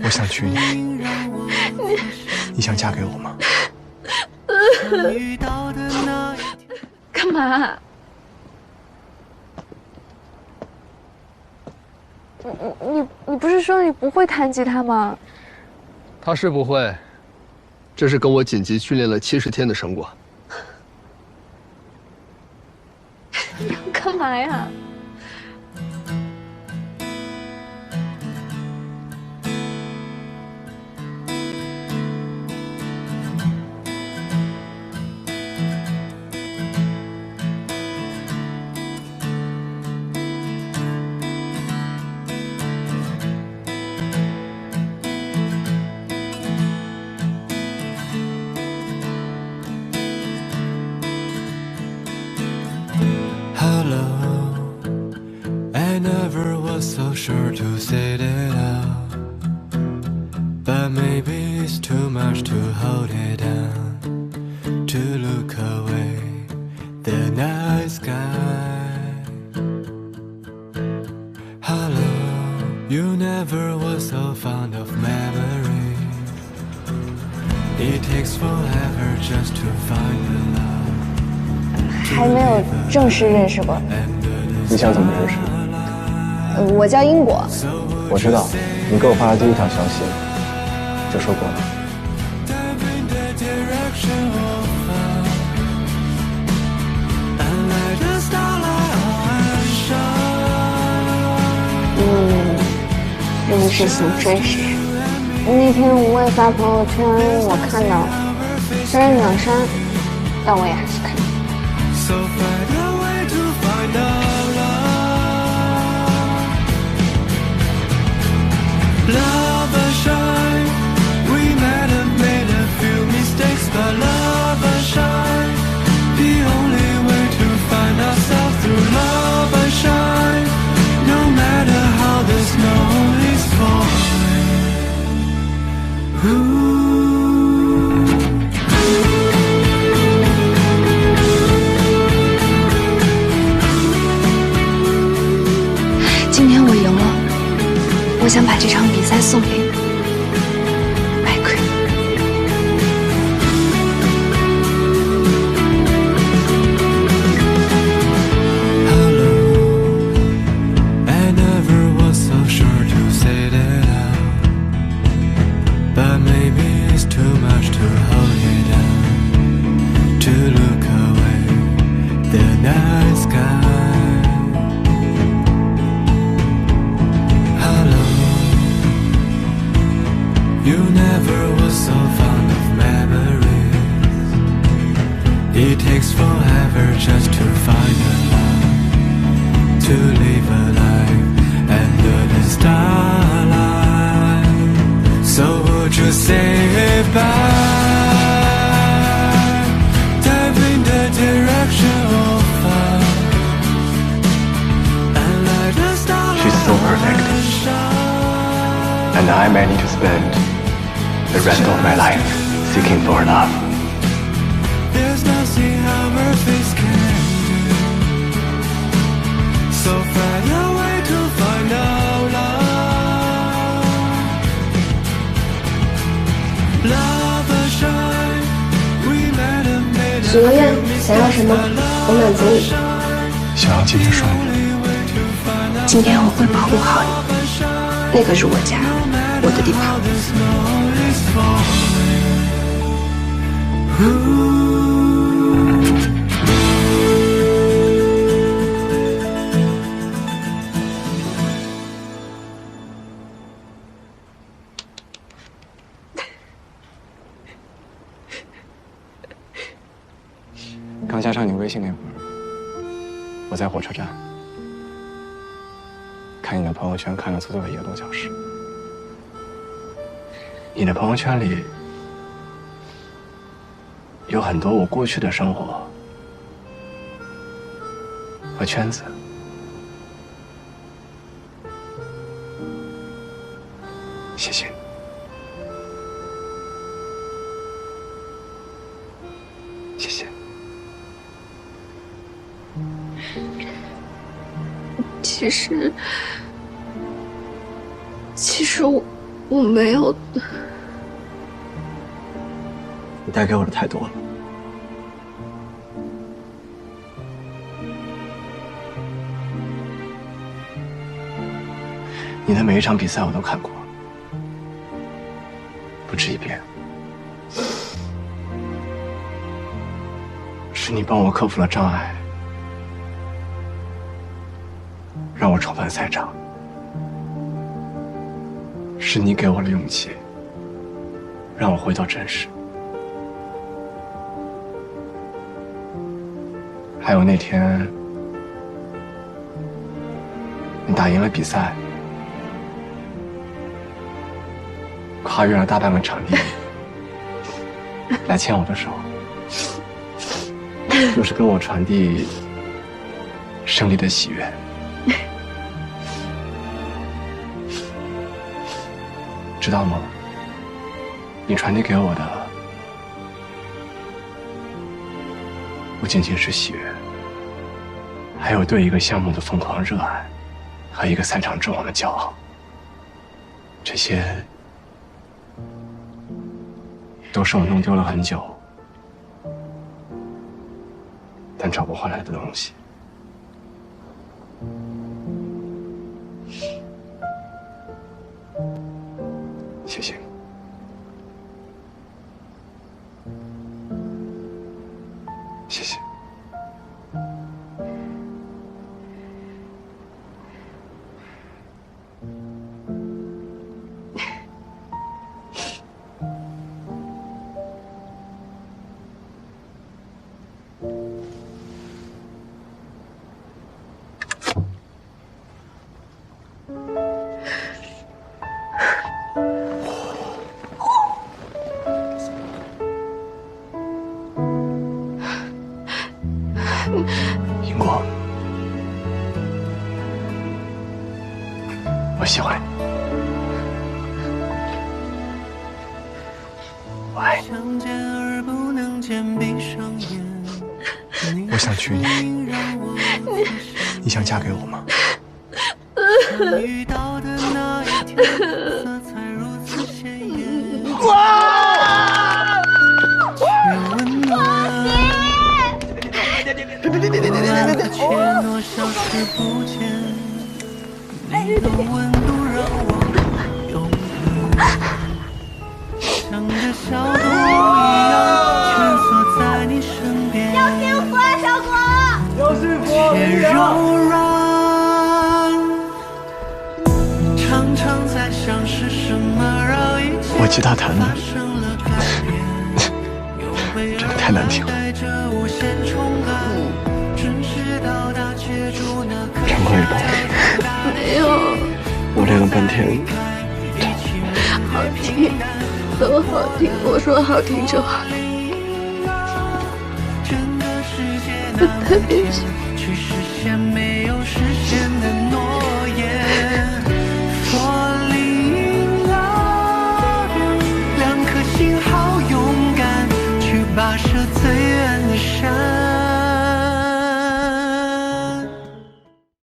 我想娶你，你想嫁给我吗？干嘛？你不是说你不会弹吉他吗？他是不会，这是跟我紧急训练了70天的成果。干嘛呀？I never was so sure to say that out, but maybe it's too much to hold it down, to look away the night sky. Hello, you never was so fond of memory. It takes forever just to find the love. 还没有正式认识过。你想怎么认识？我叫英果。我知道，你给我发的第一条消息就说过了。认识型追谁？那天我也发朋友圈，我看到了，虽然秒删，但我也还是看到。Love and shine, we might have made a few mistakes, but love and shine, the only way to find ourselves through love and shine, no matter how the snow is falling. Ooh.今天我赢了，我想把这场比赛送给你，麦奎。Hello, I never was so sure to say that out, but maybe it's too much to hold it down, to look away the night sky. You never was so fond of memories. It takes forever just to find a love, to live a life under the starlight. So would you say bye? Dive in the direction of fire, and let the starlight. She's so perfect, and I may need to spend the rest of my life seeking for love. There's nothing our earth can do, so find a way to find out love. Love and shine, we met and made a 许个愿，想要什么，我满足你。想要今天顺利。今天我会保护好你，那个是我家，我的地盘。刚加上你微信那会儿，我在火车站看你的朋友圈，看了足足有1个多小时。你的朋友圈里有很多我过去的生活和圈子。谢谢你。谢谢。其实我没有。你带给我的太多了。你的每一场比赛我都看过，不止一遍。是你帮我克服了障碍，让我重返赛场。是你给我了勇气，让我回到真实。还有那天，你打赢了比赛，跨越了大半个场地，来牵我的手，就是跟我传递胜利的喜悦。知道吗？你传递给我的不仅仅是喜悦，还有对一个项目的疯狂热爱和一个赛场之王的骄傲。这些都是我弄丢了很久，但找不回来的东西。谢谢。谢谢。英国，我喜欢你，我爱你。我想娶你，你想嫁给我吗？我吉他弹的真的太难听了，唱歌也不好听。没有，我练了半天，好听，都好听。我说好听就好听。我特别喜欢。